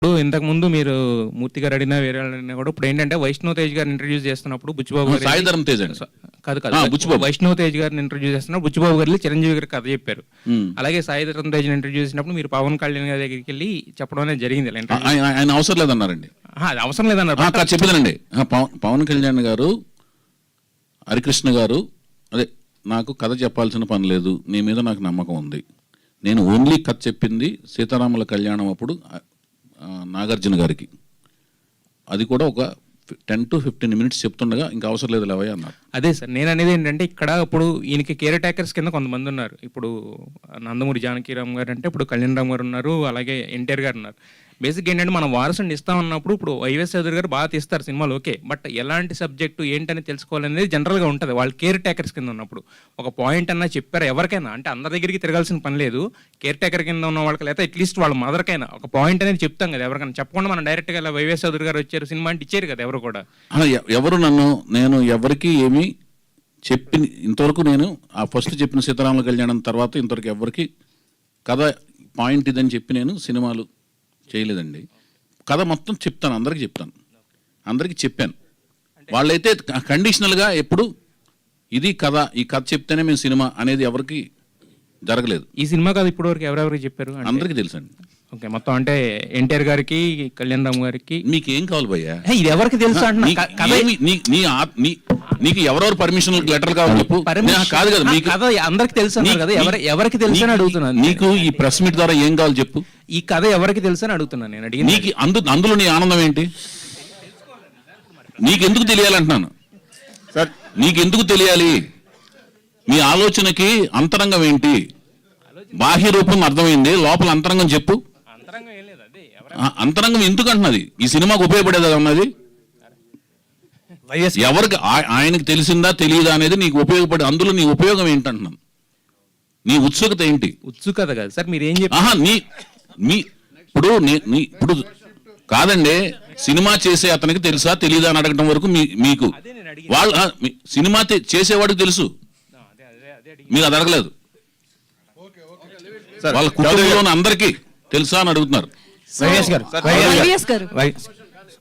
ఇప్పుడు ఇంతకు ముందు మీరు మూర్తి గారు అడిగినా వేరే అడిగినా కూడా ఇప్పుడు ఏంటంటే వైష్ణవ్ తేజ్ గారిని ఇంట్రడ్యూస్ చేస్తున్నప్పుడు బుచ్చిబాబు గారు సాయిధరం తేజ్ అండి కాదు బుచ్చిబాబు వైష్ణవ్ తేజ్ గారిని ఇంట్రడ్యూస్ చేస్తున్నప్పుడు బుచ్చిబాబు గారు చిరంజీవి గారికి కథ చెప్పారు. అలాగే సాయిధరం తేజ్ ఇంట్రడ్యూస్ చేసినప్పుడు మీరు పవన్ కళ్యాణ్ గారి దగ్గరికి వెళ్ళి చెప్పడం అనేది జరిగింది. ఆయన అవసరం లేదన్నారండి. అది అవసరం లేదన్నారు చెప్పేదండి. పవన్ కళ్యాణ్ గారు హరికృష్ణ గారు అదే నాకు కథ చెప్పాల్సిన పని లేదు, నీ మీద నాకు నమ్మకం ఉంది, నేను ఓన్లీ కథ చెప్పింది సీతారాముల కళ్యాణం అప్పుడు నాగార్జున గారికి, అది కూడా ఒక 10 to 15 minutes చెప్తుండగా ఇంకా అవసరం లేదు లేవయ్య అన్నారు. అదే సార్ నేను అనేది ఏంటంటే ఇక్కడ ఇప్పుడు ఈయనకి కేర్ టేకర్స్ కింద కొంతమంది ఉన్నారు. ఇప్పుడు నందమూరి జానకీరామ్ గారు అంటే ఇప్పుడు కళ్యాణ్ రామ్ గారు ఉన్నారు, అలాగే ఎన్టీఆర్ గారు ఉన్నారు. బేసిక్ ఏంటంటే మనం వారసుని ఇస్తామన్నప్పుడు ఇప్పుడు వైఎస్ చౌదరి గారు బాగా తీస్తారు సినిమాలు, ఓకే, బట్ ఎలాంటి సబ్జెక్టు ఏంటని తెలుసుకోవాలనేది జనరల్గా ఉంటుంది వాళ్ళు కేర్ టేకర్స్ కింద ఉన్నప్పుడు. ఒక పాయింట్ అన్నా చెప్పారు ఎవరికైనా, అంటే అందరి దగ్గరికి తిరగాల్సిన పని లేదు, కేర్ టేకర్ కింద ఉన్న వాళ్ళకి లేదా అట్లీస్ట్ వాళ్ళ మదర్కైనా ఒక పాయింట్ అనేది చెప్తాం కదా ఎవరికైనా. చెప్పకుండా మనం డైరెక్ట్గా ఇలా వైఎస్ చౌదరి గారు వచ్చారు సినిమా అంటే ఇచ్చారు కదా ఎవరు కూడా. ఎవరు నేను ఎవరికి ఏమి చెప్పి ఇంతవరకు నేను ఆ ఫస్ట్ చెప్పిన సీతారాముల కళ్యాణం తర్వాత ఇంతవరకు ఎవరికి కథ పాయింట్ ఇదని చెప్పి నేను సినిమాలు చేయలేదండి. కథ మొత్తం చెప్తాను, అందరికీ చెప్తాను, అందరికీ చెప్పాను. వాళ్ళైతే కండిషనల్గా ఎప్పుడు ఇది కథ, ఈ కథ చెప్తేనే మేము సినిమా అనేది ఎవరికి జరగలేదు. ఈ సినిమా కథ ఇప్పటి వరకు ఎవరెవరికి చెప్పారు? అందరికీ తెలుసండి. ఓకే, మొత్తం అంటే ఎన్టీఆర్ గారికి కళ్యాణ్ రామ్ గారికి. మీకు ఏం కావాలి భయ్యా? ఇది ఎవరికి తెలుసు నీకు ఎవరెవరు పర్మిషన్ లెటర్ కావాలి చెప్పు. కాదు కదా మీకు కథ అందరికి తెలుసు కదా, ఎవరికి తెలుసు అని అడుగుతున్నాను. నీకు ఈ ప్రెస్ మీట్ ద్వారా ఏం కావాలి చెప్పు. ఈ కథ ఎవరికి తెలుసు అని అడుగుతున్నాను నేను. అడిగి నీకు అందులో నీ ఆనందం ఏంటి? నీకెందుకు తెలియాలంటున్నాను సార్, నీకెందుకు తెలియాలి? మీ ఆలోచనకి అంతరంగం ఏంటి? బాహ్య రూపం అర్థమైంది, లోపల అంతరంగం చెప్పు. అంతరంగం ఎందుకు అంటున్నది? ఈ సినిమాకు ఉపయోగపడేది అన్నది ఎవరికి? ఆయనకు తెలిసిందా తెలియదా అనేది నీకు ఉపయోగపడే, అందులో నీ ఉపయోగం ఏంటంటున్నాను, నీ ఉత్సుకత ఏంటి? ఉత్సుకత కాదు సార్, మీరు ఏం చెప్పారు? ఇప్పుడు కాదండి, సినిమా చేసే అతనికి తెలుసా తెలియదా అని అడగటం వరకు మీకు వాళ్ళు సినిమా చేసేవాడికి తెలుసు, మీరు అది అడగలేదు. వాళ్ళ కుటుంబంలో అందరికీ తెలుసా అని అడుగుతున్నారు. వైఎస్ గారు